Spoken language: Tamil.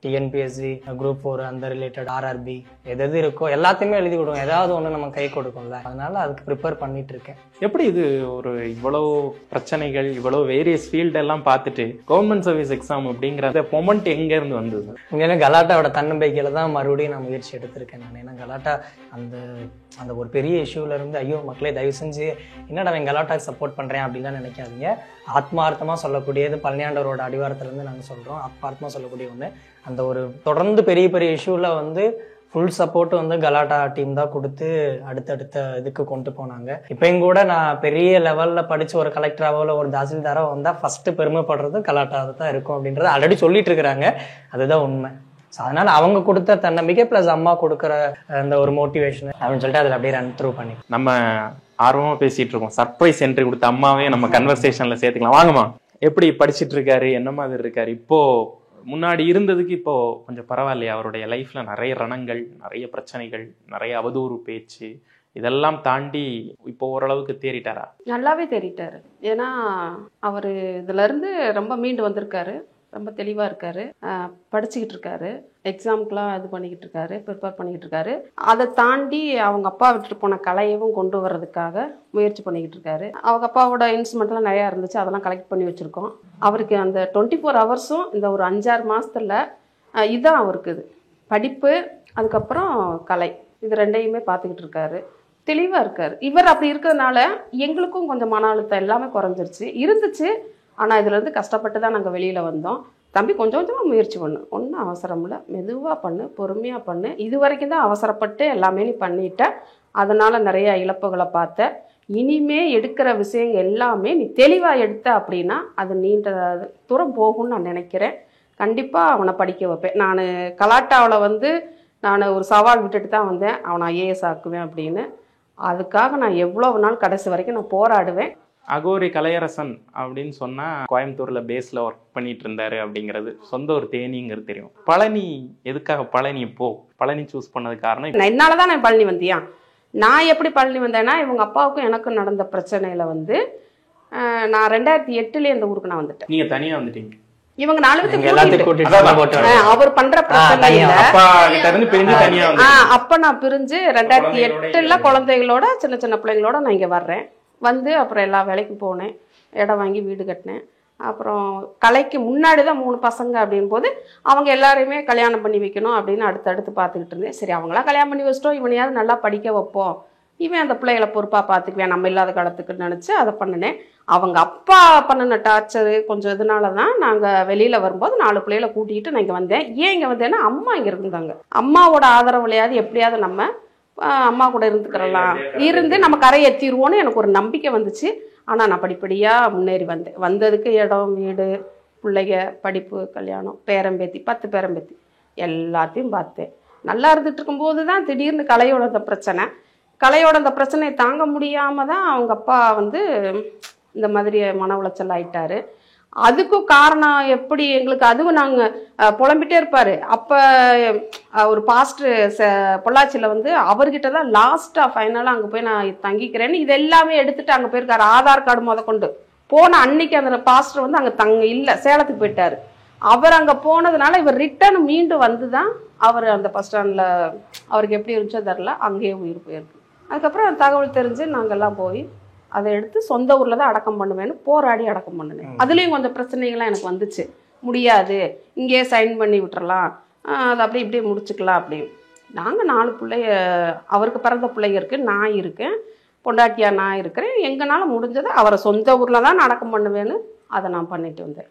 டிஎன்பிஎஸ்சி, குரூப் 4 அந்த ரிலேட்டட் ஆர்ஆர்பி எது இருக்கோ எல்லாத்தையுமே எழுதி கொடுக்கும். ஏதாவது ஒன்று நம்ம கை கொடுக்கும்ல, அதனால அதுக்கு ப்ரிப்பேர் பண்ணிட்டு இருக்கேன். எப்படி இது ஒரு இவ்வளவு பிரச்சனைகள், இவ்வளவு வேரியஸ் ஃபீல்ட் எல்லாம் பார்த்துட்டு கவர்மெண்ட் சர்வீஸ் எக்ஸாம் அப்படிங்கிற மொமெண்ட் எங்க இருந்து வந்தது? உண்மையிலே கலாட்டாவோட தன்னம்பிக்கையில தான் மறுபடியும் நான் முயற்சி எடுத்திருக்கேன். நான் ஏன்னா கலாட்டா அந்த அந்த ஒரு பெரிய இஷ்யூல இருந்து, ஐயோ மக்களே தயவு செஞ்சு என்னடா அவன் கலாட்டாக்கு சப்போர்ட் பண்றேன் அப்படின்லாம் நினைக்காதீங்க. ஆத்மார்த்தமா சொல்லக்கூடியது பழனியாண்டவரோட அடிவாரத்துல இருந்து நாங்கள் சொல்றோம். ஆத்மார்த்தமா சொல்லக்கூடிய ஒன்று. அந்த ஒரு தொடர்ந்து பெரிய பெரிய இஷ்யூல வந்து ஃபுல் சப்போர்ட் வந்து கலாட்டா டீம் தான் கொடுத்து அடுத்தடுத்த இதுக்கு கொண்டு போனாங்க. இப்பயும் கூட நான் பெரிய லெவல்ல படிச்சு ஒரு கலெக்டராவோ இல்லை ஒரு தாசில்தாரோ வந்தா ஃபர்ஸ்ட் பெருமைப்படுறது கலாட்டா தான் இருக்கும் அப்படின்றத ஆல்ரெடி சொல்லிட்டு இருக்கிறாங்க. அதுதான் உண்மை. ஸோ அதனால அவங்க கொடுத்த தன்னம்பிக்கை பிளஸ் அம்மா கொடுக்குற அந்த ஒரு மோட்டிவேஷன் அப்படின்னு சொல்லிட்டு அதில் அப்படியே ரன் த்ரூ பண்ணி நம்ம ஆர்வமா பேசிட்டு இருக்கோம். சர்ப்ரைஸ் என்ட்ரி கொடுத்த அம்மாவே நம்ம கன்வர்சேஷன்ல சேர்த்துக்கலாம். வாங்கம்மா, எப்படி படிச்சுட்டு இருக்காரு, என்ன மாதிரி இருக்காரு, இப்போ முன்னாடி இருந்ததுக்கு இப்போ கொஞ்சம் பரவாயில்லையா? அவருடைய லைஃப்ல நிறைய ரணங்கள், நிறைய பிரச்சனைகள், நிறைய அவதூறு பேச்சு, இதெல்லாம் தாண்டி இப்போ ஓரளவுக்கு தேறிட்டாரா? நல்லாவே தேறிட்டாரு. ஏன்னா அவர் இதுல இருந்து ரொம்ப மீண்டு வந்திருக்காரு. ரொம்ப தெளிவாக இருக்காரு. படிச்சுக்கிட்டு இருக்காரு. எக்ஸாமுக்கெலாம் இது பண்ணிக்கிட்டு இருக்காரு, ப்ரிப்பேர் பண்ணிக்கிட்டு இருக்காரு. அதை தாண்டி அவங்க அப்பா விட்டுட்டு போன கலையவும் கொண்டு வர்றதுக்காக முயற்சி பண்ணிக்கிட்டு இருக்காரு. அவங்க அப்பாவோட இன்ஸ்ட்ருமெண்ட்லாம் நிறையா இருந்துச்சு, அதெல்லாம் கலெக்ட் பண்ணி வச்சுருக்கோம். அவருக்கு அந்த 24 ஹவர்ஸும் இந்த ஒரு 5-6 மாதத்தில் இதுதான் அவருக்கு இது படிப்பு, அதுக்கப்புறம் கலை, இது ரெண்டையுமே பார்த்துக்கிட்டு இருக்காரு. தெளிவாக இருக்கார். இவர் அப்படி இருக்கிறதுனால எங்களுக்கும் கொஞ்சம் மன அழுத்தம் எல்லாமே குறைஞ்சிருச்சு. இருந்துச்சு, ஆனால் இதுலேருந்து கஷ்டப்பட்டு தான் நாங்கள் வெளியில் வந்தோம். தம்பி கொஞ்சம் கொஞ்சமாக முயற்சி பண்ணு, ஒன்றும் அவசரம் இல்லை, மெதுவாக பண்ணு, பொறுமையாக பண்ணு. இது வரைக்கும் தான் அவசரப்பட்டு எல்லாமே நீ பண்ணிட்ட, அதனால் நிறைய இழப்புகளை பார்த்த. இனிமே எடுக்கிற விஷயங்கள் எல்லாமே நீ தெளிவாக எடுத்த அப்படின்னா அது நீண்ட தூரம் போகும்னு நான் நினைக்கிறேன். கண்டிப்பாக அவனை படிக்க வைப்பேன். நான் கலாட்டாவில் வந்து நான் ஒரு சவால் விட்டுட்டு தான் வந்தேன், அவனை ஐஏஎஸ் ஆக்குவேன் அப்படின்னு. அதுக்காக நான் எவ்வளோ நாள் கடைசி வரைக்கும் நான் போராடுவேன். அகோரி கலையரசன் அப்படின்னு சொன்னா கோயம்புத்தூர்ல பேஸ்ல ஒர்க் பண்ணிட்டு இருந்தாரு அப்படிங்கிறது, சொந்த ஒரு தேனிங்கிறது தெரியும். பழனி, எதுக்காக பழனி பழனி சூஸ் பண்ணது காரணம்? என்னாலதான் நான் பழனி வந்தியா? நான் எப்படி பழனி வந்தேன்னா, இவங்க அப்பாவுக்கும் எனக்கும் நடந்த பிரச்சனையில வந்து நான் 2008 இந்த ஊருக்கு நான் வந்துட்டேன். நீங்க தனியா வந்துட்டீங்க? இவங்க 4 அவர் பண்ற பிரச்சனையில அப்ப நான் பிரிஞ்சு 2008 குழந்தைகளோட சின்ன சின்ன பிள்ளைங்களோட நான் இங்க வர்றேன். வந்து அப்புறம் எல்லா வேலைக்கும் போனேன், இடம் வாங்கி வீடு கட்டினேன். அப்புறம் கலைக்கு முன்னாடி தான் 3 பசங்க அப்படின் போது அவங்க எல்லாரையுமே கல்யாணம் பண்ணி வைக்கணும் அப்படின்னு அடுத்தடுத்து பார்த்துக்கிட்டு இருந்தேன். சரி, அவங்களாம் கல்யாணம் பண்ணி வச்சிட்டோம், இவனையாவது நல்லா படிக்க வைப்போம், இவன் அந்த பிள்ளைகளை பொறுப்பாக பார்த்துக்குவேன் நம்ம இல்லாத காலத்துக்குன்னு நினச்சி அதை பண்ணினேன். அவங்க அப்பா பண்ணின டார்ச்சரு கொஞ்சம் இதனால தான் நாங்கள் வெளியில் வரும்போது 4 பிள்ளைகளை கூட்டிகிட்டு நான் இங்கே வந்தேன். ஏன் இங்கே வந்தேன்னா, அம்மா இங்கே இருந்தாங்க. அம்மாவோட ஆதரவுலையாவது எப்படியாவது நம்ம அம்மா கூட இருந்துக்கிறலாம், இருந்து நம்ம கரை ஏற்றிடுவோன்னு எனக்கு ஒரு நம்பிக்கை வந்துச்சு. ஆனால் நான் படிப்படியாக முன்னேறி வந்ததுக்கு இடம், வீடு, பிள்ளைங்க, படிப்பு, கல்யாணம், பேரம்பேத்தி, 10 பேரம்பேத்தி எல்லாத்தையும் பார்த்தேன். நல்லா இருந்துட்டு இருக்கும்போது தான் திடீர்னு கலையோட அந்த பிரச்சனையை தாங்க முடியாமல் தான் அவங்க அப்பா வந்து இந்த மாதிரி மன உளைச்சல் ஆயிட்டாரு. அதுக்கும் காரணம் எப்படி எங்களுக்கு, அதுவும் நாங்கள் புலம்பிட்டே இருப்பார். அப்போ ஒரு பாஸ்டர் பொள்ளாச்சியில் வந்து அவர்கிட்ட தான் லாஸ்ட்டாக ஃபைனலாக அங்கே போய் நான் தங்கிக்கிறேன்னு இது எல்லாமே எடுத்துகிட்டு அங்கே போயிருக்காரு. ஆதார் கார்டு முத கொண்டு போன அன்னைக்கு அந்த பாஸ்டர் வந்து அங்கே இல்லை, சேலத்துக்கு போயிட்டார். அவர் அங்கே போனதுனால இவர் ரிட்டர்ன் மீண்டு வந்து தான் அவர் அந்த பஸ் ஸ்டாண்டில் அவருக்கு எப்படி இருந்துச்சோ தெரில, அங்கேயே உயிர் போயிருக்கு. அதுக்கப்புறம் தகவல் தெரிஞ்சு நாங்கள்லாம் போய் அதை எடுத்து சொந்த ஊரில் தான் அடக்கம் பண்ணுவேன்னு போராடி அடக்கம் பண்ணினேன். அதுலேயும் கொஞ்சம் பிரச்சனைகள்லாம் எனக்கு வந்துச்சு. முடியாது, இங்கேயே சைன் பண்ணி விட்டுறலாம், அது அப்படி இப்படியே முடிச்சுக்கலாம் அப்படின்னு. நாங்கள் 4 பிள்ளைய, அவருக்கு பிறந்த பிள்ளைங்க இருக்குது, நான் இருக்கேன், பொண்டாட்டியாக நான் இருக்கிறேன். எங்களால் முடிஞ்சதை அவரை சொந்த ஊரில் தான் அடக்கம் பண்ணுவேன்னு அதை நான் பண்ணிட்டு வந்தேன்.